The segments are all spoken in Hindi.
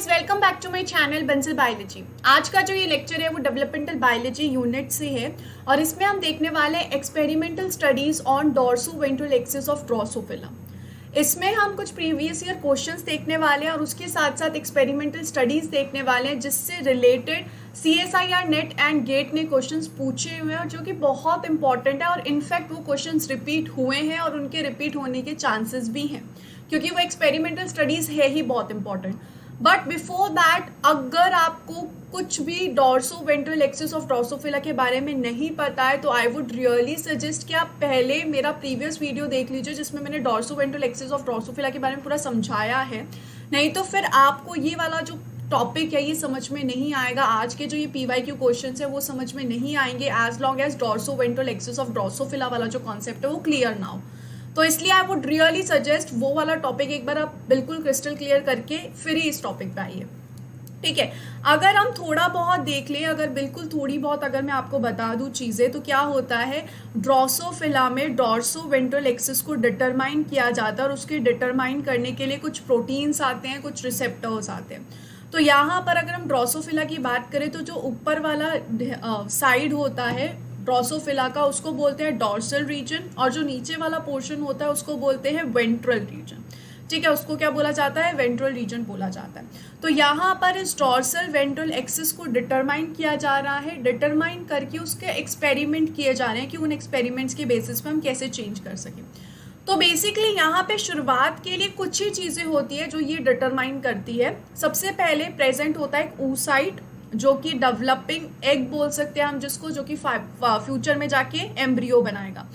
Guys, welcome back to my channel Bansal biology. आज का जो ये लेक्चर है वो डेवलपमेंटल बायोलॉजी यूनिट से है और इसमें हम देखने वाले हैं experimental studies on dorsoventral axis of drosophila. इसमें हम कुछ प्रीवियस ईयर क्वेश्चंस देखने वाले हैं और उसके साथ साथ एक्सपेरिमेंटल स्टडीज देखने वाले हैं जिससे related CSIR NET and GATE ने क्वेश्चंस पूछे हुए हैं और जो कि बहुत इंपॉर्टेंट है और इनफैक्ट वो क्वेश्चंस रिपीट हुए हैं और उनके रिपीट होने के चांसेस भी हैं क्योंकि वो एक्सपेरिमेंटल स्टडीज है ही बहुत इंपॉर्टेंट। बट बिफोर दैट, अगर आपको कुछ भी डॉर्सोवेंट्रल एक्सिस ऑफ ड्रोसोफिला के बारे में नहीं पता है तो आई वुड रियली सजेस्ट कि आप पहले मेरा प्रीवियस वीडियो देख लीजिए जिसमें मैंने डॉर्सोवेंट्रल एक्सिस ऑफ ड्रोसोफिला के बारे में पूरा समझाया है। नहीं तो फिर आपको ये वाला जो टॉपिक है ये समझ में नहीं आएगा। आज के जो ये PYQ क्वेश्चंस है वो समझ में नहीं आएंगे as long as dorsoventral axis of drosophila वाला जो कॉन्सेप्ट है वो क्लियर ना हो। तो इसलिए आई वुड रियली सजेस्ट वो वाला टॉपिक एक बार आप बिल्कुल क्रिस्टल क्लियर करके फिर ही इस टॉपिक पे आइए। ठीक है, अगर हम थोड़ा बहुत देख लें, अगर बिल्कुल थोड़ी बहुत अगर मैं आपको बता दूं चीज़ें, तो क्या होता है ड्रोसोफिला में डॉर्सोवेंट्रल एक्सिस को डिटरमाइन किया जाता है और उसके डिटरमाइन करने के लिए कुछ प्रोटीन्स आते हैं, कुछ रिसेप्टर्स आते हैं। तो यहाँ पर अगर हम ड्रोसोफिला की बात करें तो जो ऊपर वाला साइड होता है ड्रोसोफिला का उसको बोलते हैं डॉर्सल रीजन और जो नीचे वाला पोर्शन होता है उसको बोलते हैं वेंट्रल रीजन। ठीक है, उसको क्या बोला जाता है? वेंट्रल रीजन बोला जाता है। तो यहाँ पर इस डॉर्सल वेंट्रल एक्सिस को डिटरमाइन किया जा रहा है, डिटरमाइन करके उसके एक्सपेरिमेंट किए जा रहे हैं कि उन एक्सपेरिमेंट्स के बेसिस पे हम कैसे चेंज कर सकें। तो बेसिकली यहाँ पे शुरुआत के लिए कुछ ही चीज़ें होती है जो ये डिटरमाइन करती है। सबसे पहले प्रेजेंट होता है एक oocyte जो कि डेवलपिंग एग बोल सकते हैं हम जिसको, जो कि फ्यूचर में जाके एम्ब्रियो बनाएगा।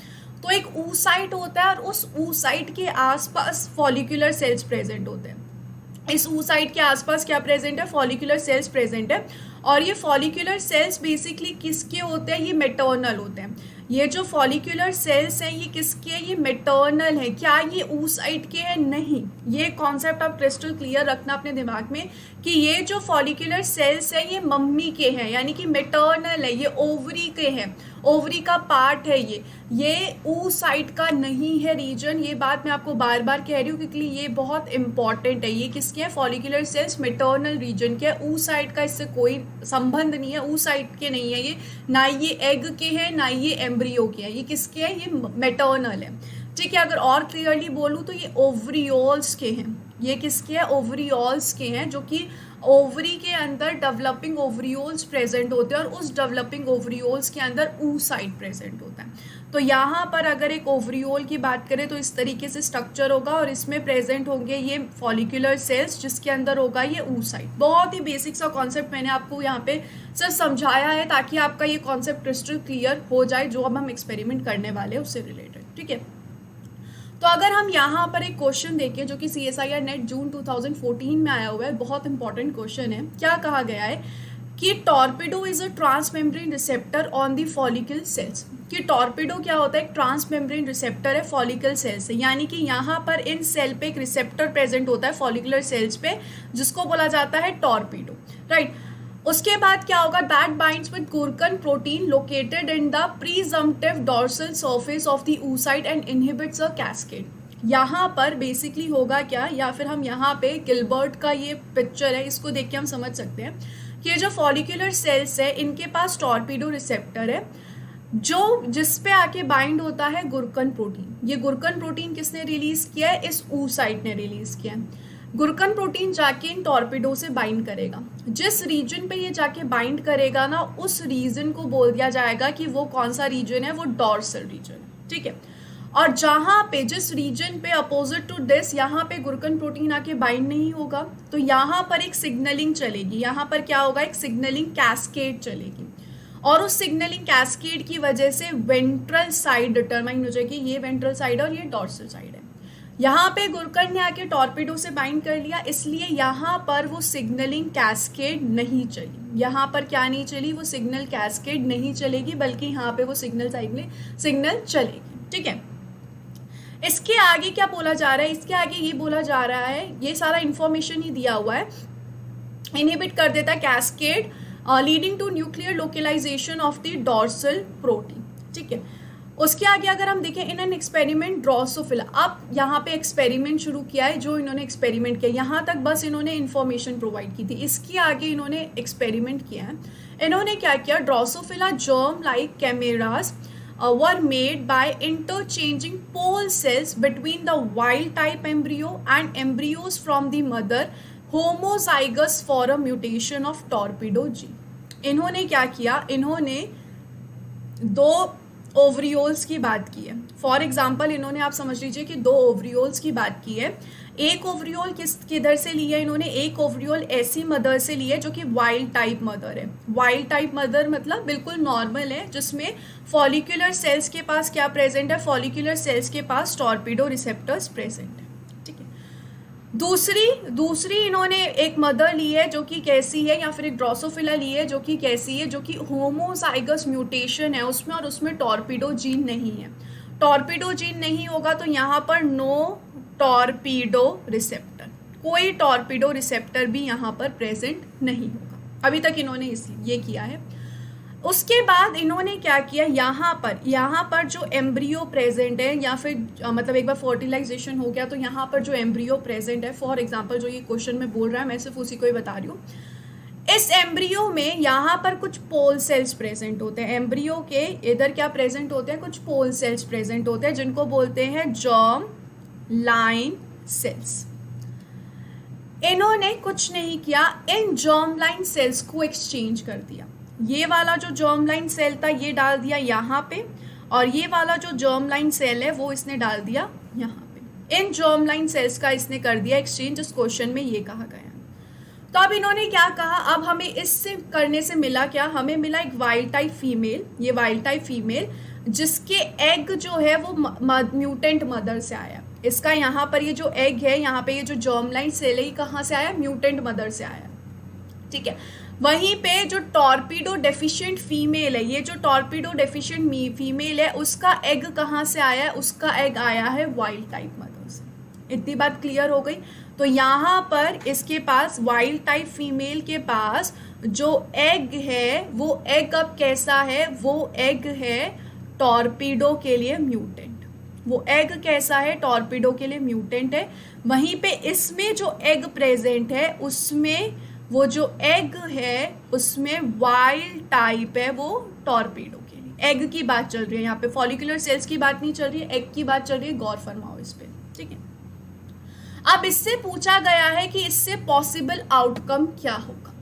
तो एक oocyte होता है और उस oocyte के आसपास फॉलिकुलर सेल्स प्रेजेंट होते हैं। इस oocyte के आसपास क्या प्रेजेंट है? फॉलिकुलर सेल्स प्रेजेंट है और ये फॉलिकुलर सेल्स बेसिकली किसके होते हैं? ये मैटरनल होते हैं। ये जो फॉलिकुलर सेल्स हैं ये किसके हैं? ये मैटरनल है। क्या ये oocyte के हैं? नहीं। ये कॉन्सेप्ट आप क्रिस्टल क्लियर रखना अपने दिमाग में कि ये जो फॉलिकुलर सेल्स हैं ये मम्मी के हैं, यानी कि मैटरनल है, ये ओवरी के हैं, ओवरी का पार्ट है ये oocyte का नहीं है रीजन। ये बात मैं आपको बार बार कह रही हूँ क्योंकि ये बहुत इंपॉर्टेंट है। ये किसके हैं? फॉलिकुलर सेल्स मैटरनल रीजन के है। oocyte का इससे कोई संबंध नहीं है, oocyte के नहीं है ये, ना ये एग के हैं ना ये एम्ब्रियो के हैं। ये किसके हैं? ये मैटरनल है। ठीक है, अगर और क्लियरली बोलूँ तो ये ओवरियोल्स के हैं। ये किसके हैं? ओवरियोल्स के हैं, जो कि ओवरी के अंदर डेवलपिंग ओवरियोल्स प्रेजेंट होते हैं और उस डेवलपिंग ओवरियोल्स के अंदर oocyte प्रेजेंट होता है। तो यहाँ पर अगर एक ओवरियोल की बात करें तो इस तरीके से स्ट्रक्चर होगा और इसमें प्रेजेंट होंगे ये फॉलिकुलर सेल्स जिसके अंदर होगा ये oocyte। बहुत ही बेसिक सा कॉन्सेप्ट मैंने आपको यहाँ पे सिर्फ समझाया है ताकि आपका ये कॉन्सेप्ट क्रिस्टल क्लियर हो जाए जो अब हम एक्सपेरिमेंट करने वाले हैं उससे रिलेटेड। ठीक है, तो अगर हम यहाँ पर एक क्वेश्चन देखें जो कि CSIR नेट जून 2014 में आया हुआ है, बहुत इंपॉर्टेंट क्वेश्चन है। क्या कहा गया है कि torpedo is a transmembrane receptor on the follicle sales. कि टॉर्पेडो क्या होता है? एक ट्रांसमेम्ब्रेन रिसेप्टर है फॉलिकल सेल से, यानी कि यहाँ पर इन सेल पे एक रिसेप्टर प्रेजेंट होता है फॉलिकुलर सेल्स पे जिसको बोला जाता है टॉर्पेडो। राइट, उसके बाद क्या होगा? That binds with gurken protein located in the presumptive dorsal surface of the oocyte and inhibits a cascade. यहाँ पर बेसिकली होगा क्या, या फिर हम यहाँ पे गिलबर्ट का ये पिक्चर है, इसको देख के हम समझ सकते हैं कि ये जो फॉलिकुलर सेल्स है इनके पास टॉर्पेडो रिसेप्टर है जो जिस पे आके बाइंड होता है गुरकन प्रोटीन। ये गुरकन प्रोटीन किसने रिलीज किया है? इस oocyte ने रिलीज किया है। गुरकन प्रोटीन जाके इन टॉर्पेडो से बाइंड करेगा। जिस रीजन पे ये जाके बाइंड करेगा ना, उस रीजन को बोल दिया जाएगा कि वो कौन सा रीजन है? वो डॉर्सल रीजन है। ठीक है, और जहाँ पे जिस रीजन पे अपोजिट टू दिस यहाँ पे गुरकन प्रोटीन आके बाइंड नहीं होगा तो यहाँ पर एक सिग्नलिंग चलेगी। यहाँ पर क्या होगा? एक सिग्नलिंग कैस्केड चलेगी और उस सिग्नलिंग कैस्केड की वजह से वेंट्रल साइड डिटरमाइन हो जाएगी। ये वेंट्रल साइड और ये डॉर्सल साइड है। यहाँ पे गुरकन ने आके टॉर्पेडो से बाइंड कर लिया, इसलिए यहाँ पर वो सिग्नलिंग कैस्केड नहीं चली। यहाँ पर क्या नहीं चली? वो सिग्नल कैस्केड नहीं चलेगी, बल्कि यहाँ पे वो सिग्नल चलेगी। ठीक है, इसके आगे क्या बोला जा रहा है? इसके आगे ये बोला जा रहा है, ये सारा इंफॉर्मेशन ही दिया हुआ है, इनहिबिट कर देता है cascade leading to nuclear localisation of the dorsal protein. ठीक है, उसके आगे अगर हम देखें इन एन एक्सपेरिमेंट ड्रोसोफिला, अब यहाँ पे एक्सपेरिमेंट शुरू किया है। जो इन्होंने एक्सपेरिमेंट किया, यहाँ तक बस इन्होंने इन्फॉर्मेशन प्रोवाइड की थी, इसके आगे इन्होंने एक्सपेरिमेंट किया है। इन्होंने क्या किया, drosophila germ line chimeras were made by interchanging pole cells between the wild type embryo and embryos from the mother homozygous for a mutation of torpedo gene। इन्होंने क्या किया, इन्होंने दो ओवरियोल्स की बात की है। फॉर एग्जाम्पल इन्होंने, आप समझ लीजिए कि दो ओवरियोल्स की बात की है। एक ओवरियोल किधर से ली है इन्होंने, एक ओवरियोल ऐसी मदर से ली है जो कि वाइल्ड टाइप मदर है। वाइल्ड टाइप मदर मतलब बिल्कुल नॉर्मल है, जिसमें फॉलिकुलर सेल्स के पास क्या प्रेजेंट है, फॉलिकुलर सेल्स के पास टॉर्पीडो रिसेप्टर्स प्रेजेंट है। ठीक है, दूसरी इन्होंने एक मदर ली है जो कि कैसी है, या फिर एक ड्रोसोफिला ली है जो कि कैसी है, जो कि होमोजाइगस म्यूटेशन है उसमें, और उसमें टॉर्पीडो जीन नहीं है। टॉर्पीडो जीन नहीं होगा तो यहाँ पर नो टॉर्पीडो रिसेप्टर, कोई टॉर्पीडो रिसेप्टर भी यहाँ पर प्रेजेंट नहीं होगा। अभी तक इन्होंने ये किया है। उसके बाद इन्होंने क्या किया, यहाँ पर जो एम्ब्रियो प्रेजेंट है, या फिर मतलब एक बार फर्टिलाइजेशन हो गया तो यहाँ पर जो एम्ब्रियो प्रेजेंट है, फॉर एग्जांपल जो ये क्वेश्चन में बोल रहा है मैं सिर्फ उसी को ही बता रही हूँ। इस एम्ब्रियो में यहाँ पर कुछ पोल सेल्स प्रेजेंट होते हैं। एम्ब्रियो के इधर क्या प्रेजेंट होते हैं, कुछ पोल सेल्स प्रेजेंट होते हैं जिनको बोलते हैं जर्म लाइन सेल्स। इन्होंने कुछ नहीं किया, इन जर्म लाइन सेल्स को एक्सचेंज कर दिया। ये वाला जो जर्म लाइन सेल था ये डाल दिया यहाँ पे, और ये वाला जो जर्म लाइन सेल है वो इसने डाल दिया यहाँ पे। इन जर्म लाइन सेल्स का इसने कर दिया एक्सचेंज, इस क्वेश्चन में ये कहा गया। तो अब इन्होंने क्या कहा, अब हमें इससे करने से मिला क्या, हमें मिला एक वाइल्ड टाइप फीमेल। ये वाइल्ड टाइप फीमेल जिसके एग जो है वो म्यूटेंट मदर से आया। इसका यहाँ पर ये जो एग है, यहाँ पे ये जो जर्म लाइन सेल है, ये कहाँ से आया, म्यूटेंट मदर से आया। ठीक है, वहीं पे जो टॉर्पीडो डेफिशिएंट फीमेल है, ये जो टॉर्पीडो डेफिशिएंट फीमेल है, उसका एग कहाँ से आया है, उसका एग आया है वाइल्ड टाइप मदर से। इतनी बात क्लियर हो गई। तो यहाँ पर इसके पास वाइल्ड टाइप फीमेल के पास जो एग है वो एग अब कैसा है, वो एग है टॉर्पीडो के लिए म्यूटेंट। वो एग कैसा है, टॉर्पीडो के लिए म्यूटेंट है। वहीं पे इसमें जो एग प्रेजेंट है उसमें वो जो एग है उसमें वाइल्ड टाइप है, वो टॉर्पीडो के लिए। एग की बात चल रही है यहाँ पे, फॉलिकुलर सेल्स की बात नहीं चल रही है, एग की बात चल रही है। गौर फरमाओ इस पे। ठीक है, अब इससे पूछा गया है कि इससे पॉसिबल आउटकम क्या होगा।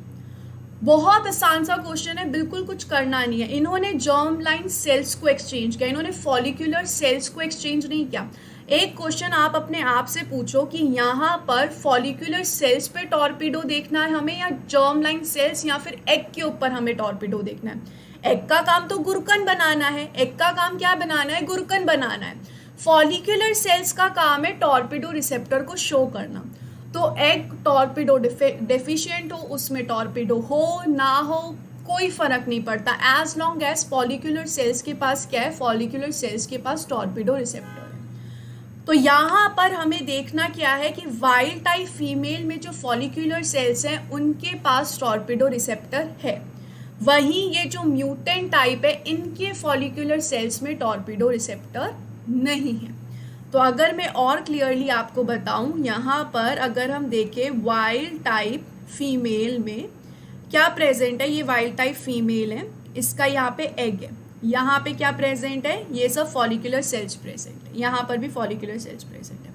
बहुत आसान सा क्वेश्चन है, बिल्कुल कुछ करना नहीं है। इन्होंने जर्म लाइन सेल्स को एक्सचेंज किया, इन्होंने फॉलिकुलर सेल्स को एक्सचेंज नहीं किया। एक क्वेश्चन आप अपने आप से पूछो कि यहाँ पर फॉलिकुलर सेल्स पे टॉर्पीडो देखना है हमें, या जर्म लाइन सेल्स, या फिर एग के ऊपर हमें टॉर्पीडो देखना है। एग का काम तो गुरकन बनाना है, एग का काम क्या बनाना है, गुरकन बनाना है। फॉलिकुलर सेल्स का काम है टॉर्पीडो रिसेप्टर को शो करना। तो एग टॉर्पीडो डेफिशिएंट हो, उसमें टॉर्पीडो हो ना हो कोई फर्क नहीं पड़ता, as long as follicular cells के पास क्या है, फॉलिकुलर सेल्स के पास टॉर्पीडो रिसेप्टर है। तो यहाँ पर हमें देखना क्या है कि वाइल्ड टाइप फीमेल में जो फॉलिकुलर सेल्स हैं उनके पास टॉर्पीडो रिसेप्टर है, वहीं ये जो म्यूटेंट टाइप है इनके फॉलिकुलर सेल्स में टॉर्पीडो रिसेप्टर नहीं है। तो अगर मैं और क्लियरली आपको बताऊं, यहाँ पर अगर हम देखें वाइल्ड टाइप फीमेल में क्या प्रेजेंट है, ये वाइल्ड टाइप फीमेल है, इसका यहाँ पे एग है, यहाँ पे क्या प्रेजेंट है, ये सब फॉलिकुलर सेल्स प्रेजेंट है, यहाँ पर भी फॉलिकुलर सेल्स प्रेजेंट है।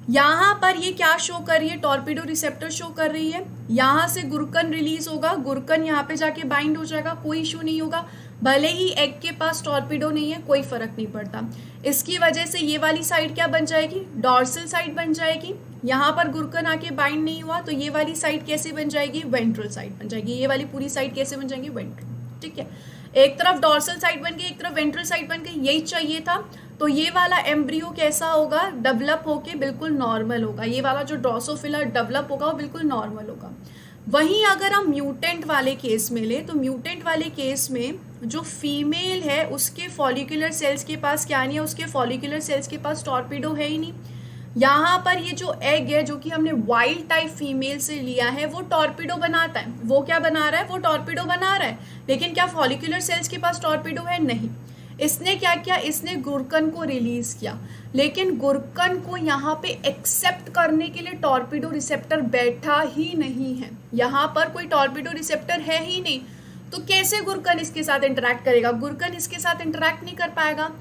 यहाँ पर ये क्या शो कर रही है, टॉर्पीडो रिसेप्टर शो कर रही है। यहाँ से गुरकन रिलीज होगा, गुरकन यहाँ पे जाके बाइंड हो जाएगा, कोई इशू नहीं होगा। भले ही एग के पास टॉर्पीडो नहीं है, कोई फर्क नहीं पड़ता। इसकी वजह से ये वाली साइड क्या बन जाएगी, डॉर्सल साइड बन जाएगी। यहाँ पर गुरकन आके बाइंड नहीं हुआ तो ये वाली साइड कैसे बन जाएगी, वेंट्रल साइड बन जाएगी। ये वाली पूरी साइड कैसे बन जाएगी, वेंट्रल। ठीक है, एक तरफ डॉर्सल साइड बन गई, एक तरफ वेंट्रल साइड बन गई, यही चाहिए था। तो ये वाला एम्ब्रियो कैसा होगा, डेवलप होके बिल्कुल नॉर्मल होगा। ये वाला जो ड्रोसोफिला डेवलप होगा वो बिल्कुल नॉर्मल होगा। वहीं अगर हम म्यूटेंट वाले केस में ले, तो म्यूटेंट वाले केस में जो फीमेल है उसके फॉलिकुलर सेल्स के पास क्या नहीं है, उसके फॉलिकुलर सेल्स के पास टॉर्पीडो है ही नहीं। यहाँ पर ये जो एग है जो कि हमने वाइल्ड टाइप फीमेल से लिया है वो टॉर्पीडो बनाता है। वो क्या बना रहा है, वो टॉर्पीडो बना रहा है, लेकिन क्या फॉलिकुलर सेल्स के पास टॉर्पीडो है, नहीं। इसने क्या किया, इसने गुरकन को रिलीज किया, लेकिन गुरकन को यहाँ पे एक्सेप्ट करने के लिए टॉर्पीडो रिसेप्टर बैठा ही नहीं है। यहाँ पर कोई टॉर्पीडो रिसेप्टर है ही नहीं, तो कैसे गुरकन इसके साथ इंटरैक्ट करेगा? गुरकन इसके साथ इंटरैक्ट नहीं कर पाएगा।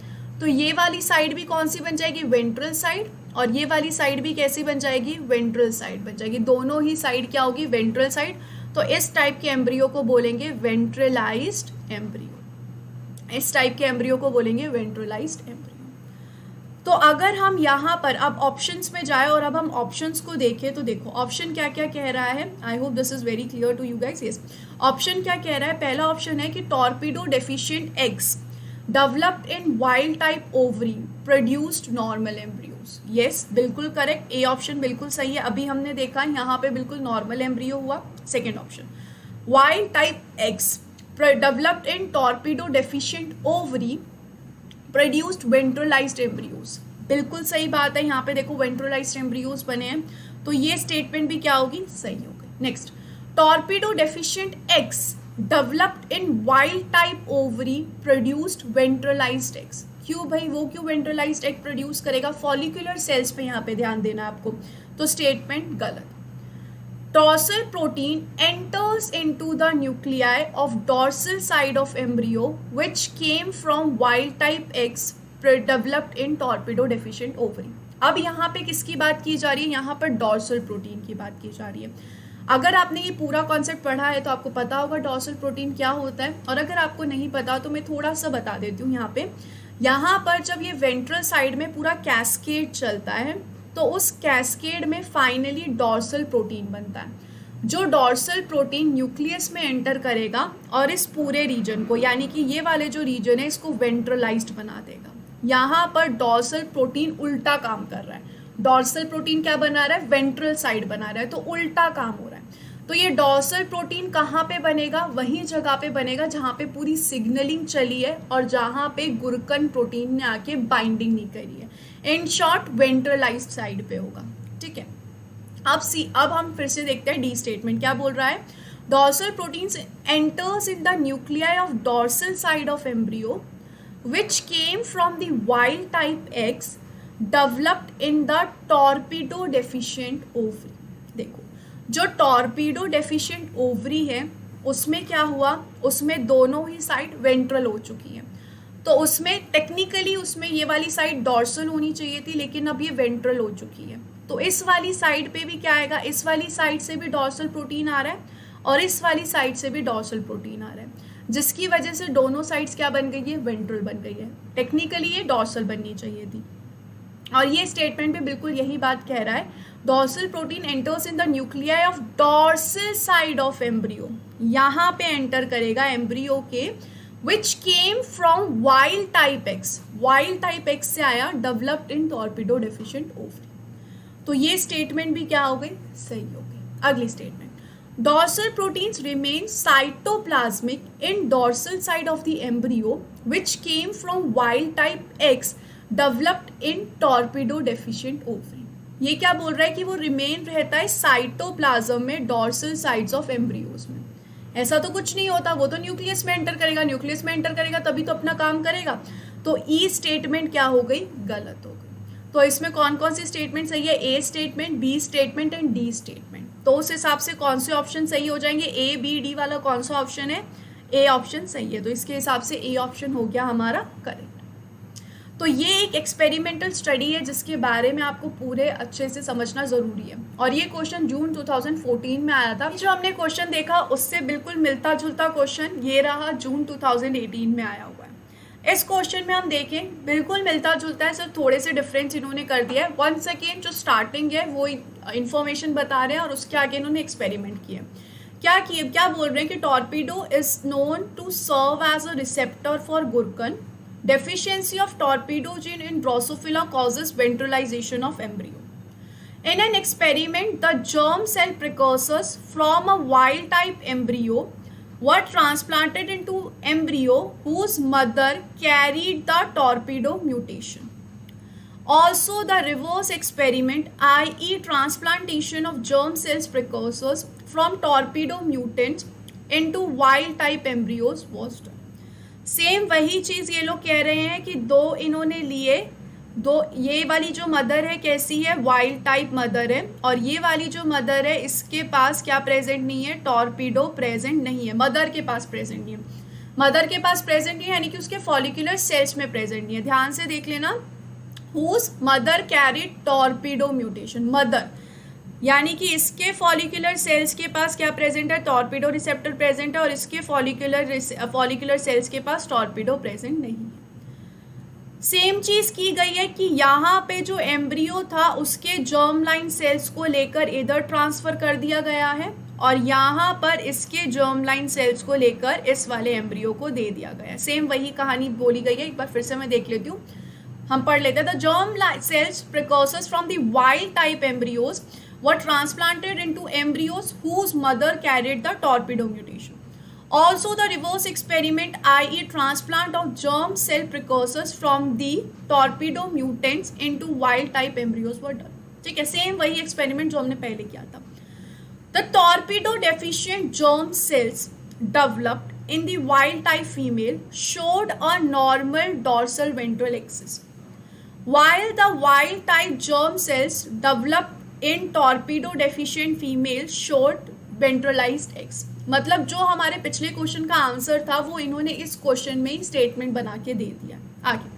तो ये वाली साइड भी कौन सी बन जाएगी? Ventral side. और ये वाली साइड भी कैसी बन जाएगी? वेंट्रल साइड बन जाएगी। दोनों ही साइड क्या होगी? Ventral side. तो इस टाइप के एम्ब्रियो को बोलेंगे वेंट्रलाइज्ड एम्ब्रियो। इस टाइप के एम्ब्रियो को बोलेंगे वेंट्रलाइज्ड एम्ब्रियो। तो अगर हम यहाँ पर अब ऑप्शंस में जाए और अब हम ऑप्शंस को देखें तो देखो ऑप्शन क्या क्या कह रहा है। I hope this is very clear to you guys. Yes, option क्या कह रहा है? पहला ऑप्शन है कि torpedo deficient eggs developed in wild type ovary produced normal embryos. Yes, बिल्कुल करेक्ट, ए ऑप्शन बिल्कुल सही है। अभी हमने देखा यहाँ पे बिल्कुल नॉर्मल एम्ब्रियो हुआ। Second option, wild type eggs developed in torpedo deficient ovary produced ventralized embryos. बिल्कुल सही बात है, यहाँ पे देखो वेंट्रलाइज्ड एम्ब्रियोज बने हैं, तो ये स्टेटमेंट भी क्या होगी? सही होगी। Next, torpedo deficient eggs developed in wild type ovary produced ventralized eggs. क्यों भाई, वो क्यों वेंट्रलाइज्ड एग प्रोड्यूस करेगा? फॉलिकुलर सेल्स पे यहाँ पे ध्यान देना है आपको, तो स्टेटमेंट गलत। Dorsal protein enters into the nuclei of dorsal side of embryo which came from wild type eggs developed in torpedo deficient ovary। अब यहाँ पे किसकी बात की जा रही है? यहाँ पर डॉर्सल प्रोटीन की बात की जा रही है। अगर आपने ये पूरा कॉन्सेप्ट पढ़ा है तो आपको पता होगा डॉर्सल प्रोटीन क्या होता है, और अगर आपको नहीं पता तो मैं थोड़ा सा बता देती हूँ। यहाँ पर जब ये वेंट्रल साइड में पूरा कैस्केड चलता है तो उस कैस्केड में फाइनली डॉर्सल प्रोटीन बनता है। जो डॉर्सल प्रोटीन न्यूक्लियस में एंटर करेगा और इस पूरे रीजन को, यानी कि ये वाले जो रीजन है इसको वेंट्रलाइज्ड बना देगा। यहाँ पर डॉर्सल प्रोटीन उल्टा काम कर रहा है। डॉर्सल प्रोटीन क्या बना रहा है? वेंट्रल साइड बना रहा है, तो उल्टा काम हो रहा है। तो ये डॉर्सल प्रोटीन कहाँ पे बनेगा? वही जगह पे बनेगा जहाँ पे पूरी सिग्नलिंग चली है और जहाँ पे गुरकन प्रोटीन ने आके बाइंडिंग नहीं करी है। इन शॉर्ट वेंट्रलाइज्ड साइड पे होगा। ठीक है, अब हम फिर से देखते हैं डी स्टेटमेंट क्या बोल रहा है। Dorsal proteins enters in the nuclei of dorsal side of embryo which came from the wild type eggs developed in the torpedo deficient ovary। देखो, जो टॉर्पीडो डेफिशिएंट ओवरी है उसमें क्या हुआ? उसमें दोनों ही साइड वेंट्रल हो चुकी है, तो उसमें टेक्निकली उसमें ये वाली साइड डॉर्सल होनी चाहिए थी, लेकिन अब ये वेंट्रल हो चुकी है। तो इस वाली साइड पे भी क्या आएगा? इस वाली साइड से भी डॉर्सल प्रोटीन आ रहा है और इस वाली साइड से भी डॉर्सल प्रोटीन आ रहा है, जिसकी वजह से दोनों साइड्स क्या बन गई है? वेंट्रल बन गई है। टेक्निकली ये डॉर्सल बननी चाहिए थी, और ये स्टेटमेंट भी बिल्कुल यही बात कह रहा है। Dorsal protein enters in the nuclei of dorsal side of embryo, यहाँ पे एंटर करेगा एम्ब्रियो के, which came from wild type eggs. Wild type eggs से आया, developed in torpedo deficient ovary. तो ये स्टेटमेंट भी क्या हो गई? सही हो गई। अगली statement, dorsal proteins remain cytoplasmic in dorsal side of the embryo which came from wild type eggs developed in torpedo deficient ovary। ये क्या बोल रहा है कि वो रिमेन रहता है साइटोप्लाज्म में डॉर्सल साइड्स ऑफ एम्ब्रियोज में। ऐसा तो कुछ नहीं होता, वो तो न्यूक्लियस में एंटर करेगा, न्यूक्लियस में एंटर करेगा तभी तो अपना काम करेगा। तो ई स्टेटमेंट क्या हो गई? गलत हो गई। तो इसमें कौन कौन सी स्टेटमेंट सही है? A statement, B statement and D statement. तो उस हिसाब से कौन से ऑप्शन सही हो जाएंगे? ए बी डी वाला कौन सा ऑप्शन है? ए ऑप्शन सही है, तो इसके हिसाब से ए ऑप्शन हो गया हमारा करेक्ट। तो ये एक एक्सपेरिमेंटल स्टडी है जिसके बारे में आपको पूरे अच्छे से समझना ज़रूरी है, और ये क्वेश्चन जून 2014 में आया था। जो हमने क्वेश्चन देखा उससे बिल्कुल मिलता जुलता क्वेश्चन ये रहा, जून 2018 में आया हुआ है। इस क्वेश्चन में हम देखें बिल्कुल मिलता जुलता है, सिर्फ थोड़े से डिफरेंस इन्होंने कर दिया है। वंस अगेन जो स्टार्टिंग है वो इन्फॉर्मेशन बता रहे हैं और उसके आगे इन्होंने एक्सपेरिमेंट किए। क्या बोल रहे हैं कि torpedo is known to serve as a receptor for gurken. Deficiency of torpedo gene in drosophila causes ventralization of embryo. In an experiment, the germ cell precursors from a wild type embryo were transplanted into embryo whose mother carried the torpedo mutation. Also, the reverse experiment, i.e. transplantation of germ cells precursors from torpedo mutants into wild type embryos was done. Same वही चीज ये लोग कह रहे हैं कि दो इन्होंने लिए, दो, ये वाली जो मदर है कैसी है, वाइल्ड टाइप मदर है, और ये वाली जो मदर है इसके पास क्या प्रेजेंट नहीं है, टॉर्पीडो प्रेजेंट नहीं है, मदर के पास प्रेजेंट नहीं है, मदर के पास प्रेजेंट नहीं है यानी कि उसके फॉलिकुलर सेल्स में प्रेजेंट नहीं है। ध्यान से देख लेना, whose mother carried torpedo mutation, mother यानी कि इसके फॉलिकुलर सेल्स के पास क्या प्रेजेंट है, टॉर्पीडो रिसेप्टर प्रेजेंट है, और इसके फॉलिकुलर सेल्स के पास टॉर्पीडो प्रेजेंट नहीं है। सेम चीज की गई है कि यहाँ पे जो एम्ब्रियो था उसके जर्म लाइन सेल्स को लेकर इधर ट्रांसफर कर दिया गया है, और यहाँ पर इसके जर्म लाइन सेल्स को लेकर इस वाले एम्ब्रियो को दे दिया गया है। सेम वही कहानी बोली गई है, एक बार फिर से मैं देख लेती हूँ, हम पढ़ लेते हैं। The germ cells precursors from the wild type embryos were transplanted into embryos whose mother carried the torpedo mutation. Also, the reverse experiment, i.e. transplant of germ cell precursors from the torpedo mutants into wild type embryos were done. ठीक है, सेम वही एक्सपेरिमेंट जो हमने पहले किया था। The torpedo deficient germ cells developed in the wild type female showed a normal dorsal ventral axis, while the wild type germ cells developed in torpedo deficient female showed ventralized eggs. मतलब जो हमारे पिछले क्वेश्चन का आंसर था वो इन्होंने इस क्वेश्चन में ही स्टेटमेंट बना के दे दिया। आगे,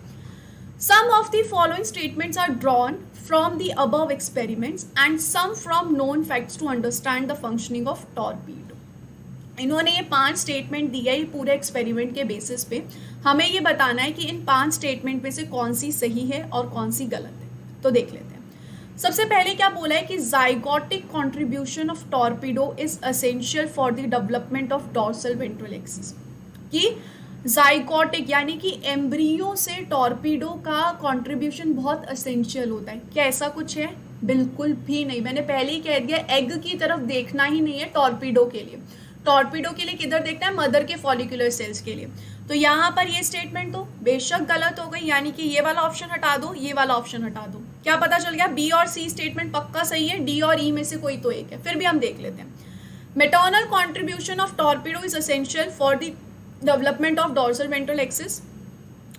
some of the following statements are drawn from the above experiments and some from known facts to understand the functioning of torpedo. इन्होंने ये 5 स्टेटमेंट दिया है पूरे एक्सपेरिमेंट के बेसिस पे। हमें ये बताना है कि इन 5 स्टेटमेंट में से कौन सी सही है और कौन सी गलत है। तो देख लेते हैं। सबसे पहले क्या बोला है कि zygotic contribution of torpedo is essential for the development of dorsal ventral axis. कि जाइगोटिक यानी कि एम्ब्रियो से टॉर्पीडो का कंट्रीब्यूशन बहुत एसेंशियल होता है। क्या ऐसा कुछ है? बिल्कुल भी नहीं। मैंने पहले ही कह दिया, एग की तरफ देखना ही नहीं है टॉर्पीडो के लिए। टॉर्पीडो के लिए किधर देखना है? मदर के फॉलिकुलर सेल्स के लिए। तो यहाँ पर ये स्टेटमेंट तो बेशक गलत हो गई, यानी कि ये वाला ऑप्शन हटा दो, ये वाला ऑप्शन हटा दो। क्या पता चल गया? बी और सी स्टेटमेंट पक्का सही है, डी और ई में से कोई तो एक है। फिर भी हम देख लेते हैं। Maternal contribution of torpedo is essential for the development of dorsal ventral axis,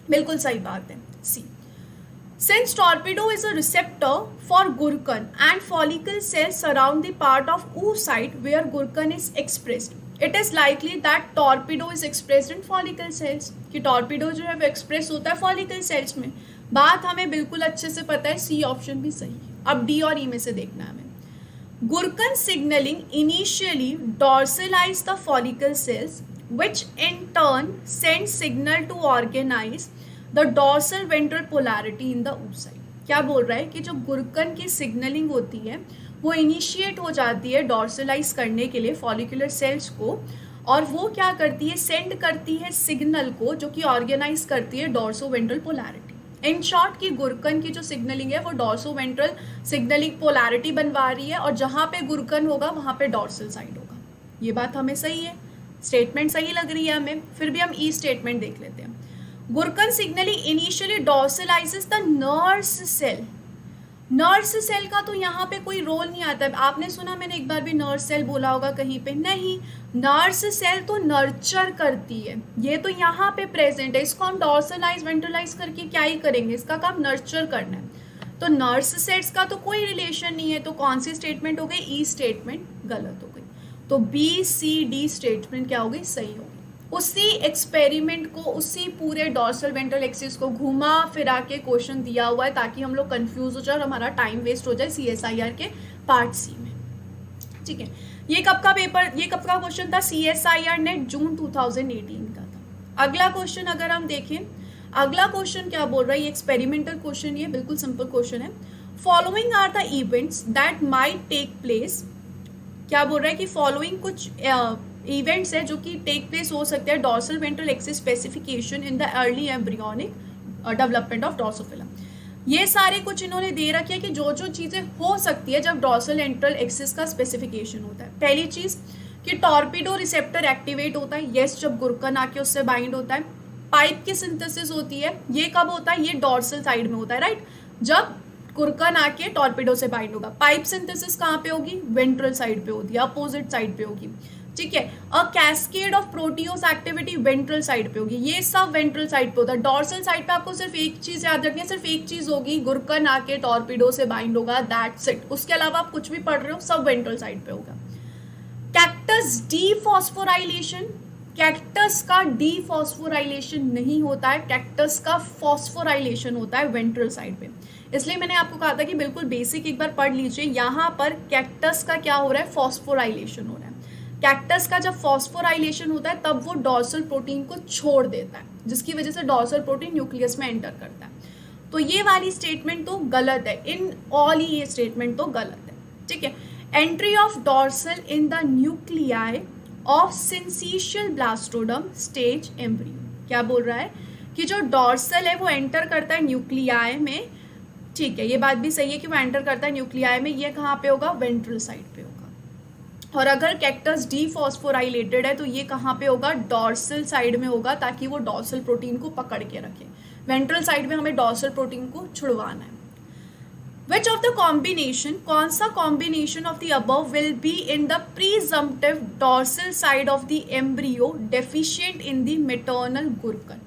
बिल्कुल सही बात है, सी। Since torpedo is a receptor for gurkan and follicle cells surround the part of oocyte where gurkan is expressed, it is likely that torpedo is expressed in follicle cells. कि torpedo जो है वो express होता है follicle cells में। बात हमें बिल्कुल अच्छे से पता है, सी ऑप्शन भी सही है। अब डी और ई में से देखना है हमें। Gurkan signaling initially dorsalize the follicle cells, which in turn sends signal to organize the dorsal ventral polarity in the oocyte। क्या बोल रहा है कि जो गुरकन की सिग्नलिंग होती है वो इनिशिएट हो जाती है डॉर्सलाइज करने के लिए फॉलिकुलर सेल्स को, और वो क्या करती है? सेंड करती है सिग्नल को जो कि ऑर्गेनाइज करती है dorso ventral polarity. In short की गुरकन की जो सिग्नलिंग है वो डॉर्सो वेंट्रल सिग्नलिंग पोलैरिटी बनवा रही है, और जहाँ पे गुरकन होगा वहाँ पे डॉर्सल साइड होगा। ये बात हमें सही है, स्टेटमेंट सही लग रही है हमें। फिर भी हम ई स्टेटमेंट देख लेते हैं। Gurken signalling initially dorsalizes the nurse cell. Nurse cell का तो यहाँ पे कोई रोल नहीं आता है। आपने सुना मैंने एक बार भी नर्स सेल बोला होगा कहीं पे? नहीं, नर्स सेल तो नर्चर करती है, ये तो यहाँ पे प्रेजेंट है। इसको हम डॉर्सलाइज वेंट्रलाइज करके क्या ही करेंगे, इसका काम नर्चर करना है। तो नर्स सेल्स का तो कोई रिलेशन नहीं है। तो कौन सी स्टेटमेंट हो गई? ई स्टेटमेंट गलत हो गई। तो बी सी डी स्टेटमेंट क्या हो गई? सही हो गई। उसी एक्सपेरिमेंट को, उसी पूरे डॉर्सल वेंट्रल एक्सिस को घुमा फिरा के क्वेश्चन दिया हुआ है ताकि हम लोग कंफ्यूज हो जाए और हमारा टाइम वेस्ट हो जाए CSIR के पार्ट सी में। ठीक है, ये कब का पेपर, ये कब का क्वेश्चन था? CSIR नेट जून 2018 का था। अगला क्वेश्चन अगर हम देखें, अगला क्वेश्चन क्या बोल रहा है? ये एक्सपेरिमेंटल क्वेश्चन, ये बिल्कुल सिंपल क्वेश्चन है। Following are the events that might take place. क्या बोल रहा है कि फॉलोइंग कुछ इवेंट्स है जो कि टेक प्लेस हो सकते हैं dorsal ventral axis specification in the early embryonic development of Drosophila. ये सारे कुछ इन्होंने दे रखे हैं कि जो जो चीज़ें हो सकती है जब डॉर्सल वेंट्रल एक्सिस का स्पेसिफिकेशन होता है। पहली चीज़ कि टॉर्पीडो रिसेप्टर एक्टिवेट होता है, यस, जब गुरकन आके उससे बाइंड होता है। पाइप की सिंथेसिस होती है, ये कब होता है? ये डॉर्सल साइड में होता है, राइट, जब गुरकन आके टॉर्पीडो से बाइंड होगा। पाइप सिंथेसिस कहाँ पे होगी? वेंट्रल साइड पे होती है, अपोजिट साइड पे होगी। ठीक है। A cascade of protease activity ventral side पे होगी, ये सब वेंट्रल साइड पे होता है। डॉर्सल साइड पे आपको सिर्फ एक चीज याद रखनी है, सिर्फ एक चीज होगी, गुरकन आके टॉर्पिडो से बाइंड होगा, दैट्स इट। उसके अलावा आप कुछ भी पढ़ रहे हो सब वेंट्रल साइड पे होगा। कैक्टस डीफॉस्फोराइलेशन, कैक्टस का डीफॉस्फोराइलेशन नहीं होता है, कैक्टस का फॉस्फोराइलेशन होता है वेंट्रल साइड पे। इसलिए मैंने आपको कहा था कि बिल्कुल बेसिक एक बार पढ़ लीजिए। यहाँ पर कैक्टस का क्या हो रहा है, फॉस्फोराइलेशन हो रहा है। कैक्टस का जब फॉस्फोराइलेशन होता है तब वो डॉर्सल प्रोटीन को छोड़ देता है, जिसकी वजह से डॉर्सल प्रोटीन न्यूक्लियस में एंटर करता है। तो ये वाली स्टेटमेंट तो गलत है, इन ऑल ये स्टेटमेंट तो गलत है, ठीक है। Entry of dorsal in the nuclei of syncytial blastoderm stage embryo, क्या बोल रहा है कि जो डॉर्सल है वो एंटर करता है न्यूक्लियाई में, ठीक है। ये बात भी सही है कि वो एंटर करता है न्यूक्लियाई में, ये कहाँ पे होगा, वेंट्रल साइड पे होगा। और अगर कैक्टस डीफॉस्फोराइलेटेड है तो ये कहाँ पे होगा, डॉर्सल साइड में होगा, ताकि वो डॉर्सल प्रोटीन को पकड़ के रखे। वेंट्रल साइड में हमें डॉर्सल प्रोटीन को छुड़वाना है। Which of the combination, कौन सा combination of the above will be in the presumptive dorsal side of the embryo deficient in the maternal गुरकन?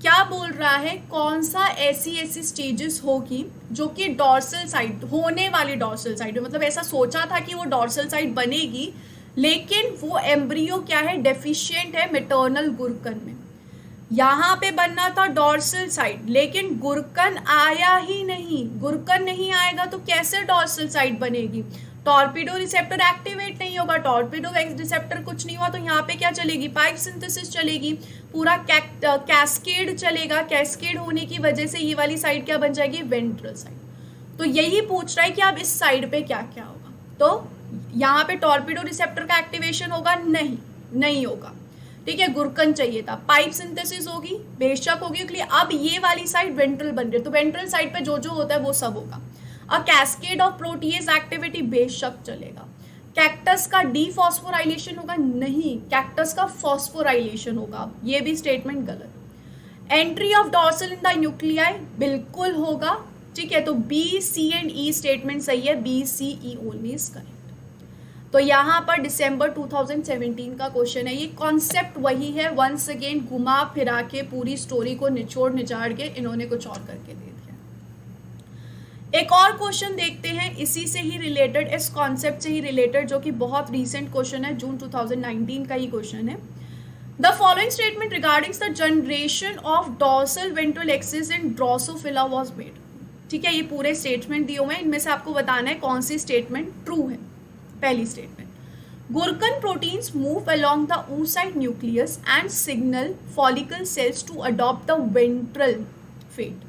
क्या बोल रहा है, कौन सा ऐसी स्टेजेस होगी जो कि डॉर्सल साइड, होने वाली डॉर्सल साइड, मतलब ऐसा सोचा था कि वो डॉर्सल साइड बनेगी, लेकिन वो एम्ब्रियो क्या है, डेफिशिएंट है मेटर्नल गुरकन में। यहाँ पे बनना था डॉर्सल साइड, लेकिन गुरकन आया ही नहीं। गुरकन नहीं आएगा तो कैसे डॉर्सल साइड बनेगी, टॉर्पिडो रिसेप्टर एक्टिवेट नहीं होगा, टॉर्पिडो रिसेप्टर कुछ नहीं हुआ, तो यहाँ पे क्या चलेगी, पाइप सिंथेसिस चलेगी, पूरा कैस्केड चलेगा। कैस्केड होने की वजह से ये वाली साइड क्या बन जाएगी, वेंट्रल साइड। तो यही पूछ रहा है कि अब इस साइड पे क्या क्या होगा। तो यहाँ पे टॉर्पिडो रिसेप्टर का एक्टिवेशन होगा, नहीं होगा, ठीक है। गुरकन चाहिए था, पाइप सिंथेसिस होगी, बेशक होगी, इसलिए अब ये वाली साइड वेंट्रल बन रही है, तो वेंट्रल साइड पे जो जो होता है वो सब होगा। अ कैस्केड ऑफ प्रोटीएज एक्टिविटी बेशक चलेगा। कैक्टस का डीफॉस्फोराइलेशन होगा, नहीं, कैक्टस का फॉस्फोराइलेशन होगा, ये भी स्टेटमेंट गलत। Entry of dorsal in the nuclei बिल्कुल होगा, ठीक है। तो B, C and E statement सही है, B, C, E only is correct. तो यहाँ पर दिसंबर 2017 का क्वेश्चन है, ये कॉन्सेप्ट वही है, वंस अगेन घुमा फिरा के पूरी स्टोरी को निचोड़ निचाड़ के इन्होंने कुछ और करके दे दिया। एक और क्वेश्चन देखते हैं इसी से ही रिलेटेड, इस कॉन्सेप्ट से ही रिलेटेड, जो कि बहुत रीसेंट क्वेश्चन है, जून 2019 का ही क्वेश्चन है। The following statement regarding the generation of dorsal ventral axis in Drosophila was made, ठीक है। ये पूरे स्टेटमेंट दिए हुए हैं, इनमें से आपको बताना है कौन सी स्टेटमेंट ट्रू है। पहली statement, gurken proteins move along the oocyte nucleus and signal follicle cells to adopt the ventral fate.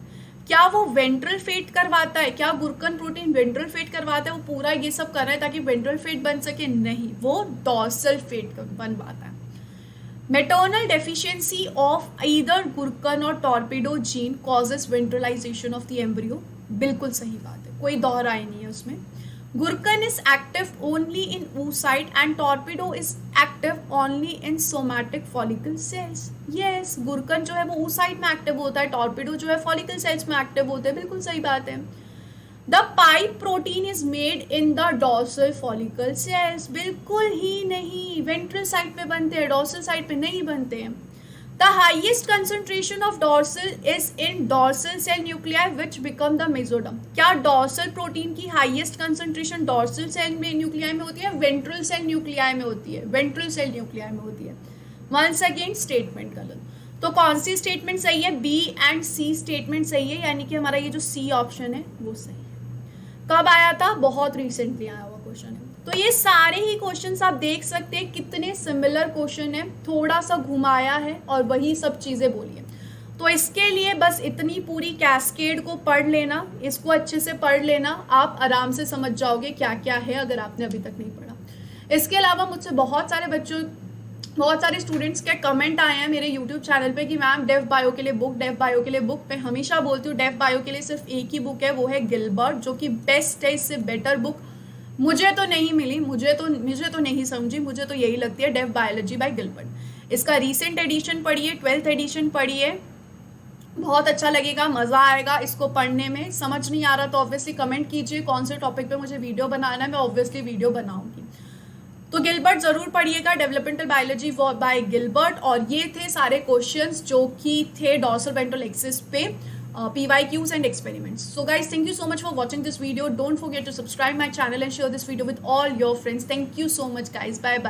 क्या वो वेंट्रल फेट करवाता है, क्या गुरकन प्रोटीन वेंट्रल फेट करवाता है, वो पूरा ये सब कर रहा है ताकि वेंट्रल फेट बन सके, नहीं, वो डॉर्सल फेट बनवाता है। Maternal deficiency of either gurken और torpedo gene causes ventralization of the embryo, बिल्कुल सही बात है, कोई दोहराई नहीं है उसमें। Gurkhan is active only in oocyte and torpedo is active only in somatic follicle cells. Yes, गुरकन जो है वो oocyte में एक्टिव होता है, टॉर्पिडो जो है फॉलिकल सेल्स में एक्टिव होते हैं, बिल्कुल सही बात है। The pipe protein is made in the dorsal follicle cells, बिल्कुल ही नहीं, वेंट्रल साइड पे बनते हैं, डॉर्सल साइड पे नहीं बनते हैं। The highest concentration of dorsal is in dorsal cell nuclei which become the mesoderm. क्या dorsal protein की highest concentration dorsal cell में न्यूक्लियाई में होती है, वेंट्रल सेल न्यूक्लियाई में होती है, वेंट्रल सेल न्यूक्लियाई में होती है। Once again स्टेटमेंट गलत। तो कौन सी स्टेटमेंट सही है, बी एंड सी स्टेटमेंट सही है, यानी कि हमारा ये जो सी ऑप्शन है वो सही है। कब आया था, बहुत रिसेंटली आया हुआ क्वेश्चन है। तो ये सारे ही क्वेश्चंस आप देख सकते हैं कितने सिमिलर क्वेश्चन है, थोड़ा सा घुमाया है और वही सब चीज़ें बोली है। तो इसके लिए बस इतनी पूरी कैस्केड को पढ़ लेना, इसको अच्छे से पढ़ लेना, आप आराम से समझ जाओगे क्या क्या है, अगर आपने अभी तक नहीं पढ़ा। इसके अलावा मुझसे बहुत सारे स्टूडेंट्स के कमेंट आए हैं मेरे यूट्यूब चैनल पे कि मैम डेफ बायो के लिए बुक, मैं हमेशा बोलती हूँ डेफ बायो के लिए सिर्फ एक ही बुक है, वो है गिलबर्ट, जो कि बेस्ट है, इससे बेटर बुक मुझे तो नहीं मिली, मुझे तो नहीं समझी, मुझे तो यही लगती है, डेफ बायोलॉजी बाय गिलबर्ट। इसका रीसेंट एडिशन पढ़िए, 12th एडिशन पढ़िए, बहुत अच्छा लगेगा, मज़ा आएगा इसको पढ़ने में। समझ नहीं आ रहा तो ऑब्वियसली कमेंट कीजिए कौन से टॉपिक पे मुझे वीडियो बनाना है, मैं ऑब्वियसली वीडियो बनाऊंगी। तो गिलबर्ट जरूर पढ़िएगा, डेवलपमेंटल बायोलॉजी बाय गिलबर्ट। और ये थे सारे क्वेश्चंस जो कि थे डॉर्सल वेंट्रल एक्सिस पे, PYQs and experiments. So guys, thank you so much for watching this video. Don't forget to subscribe my channel and share this video with all your friends. Thank you so much guys. Bye bye.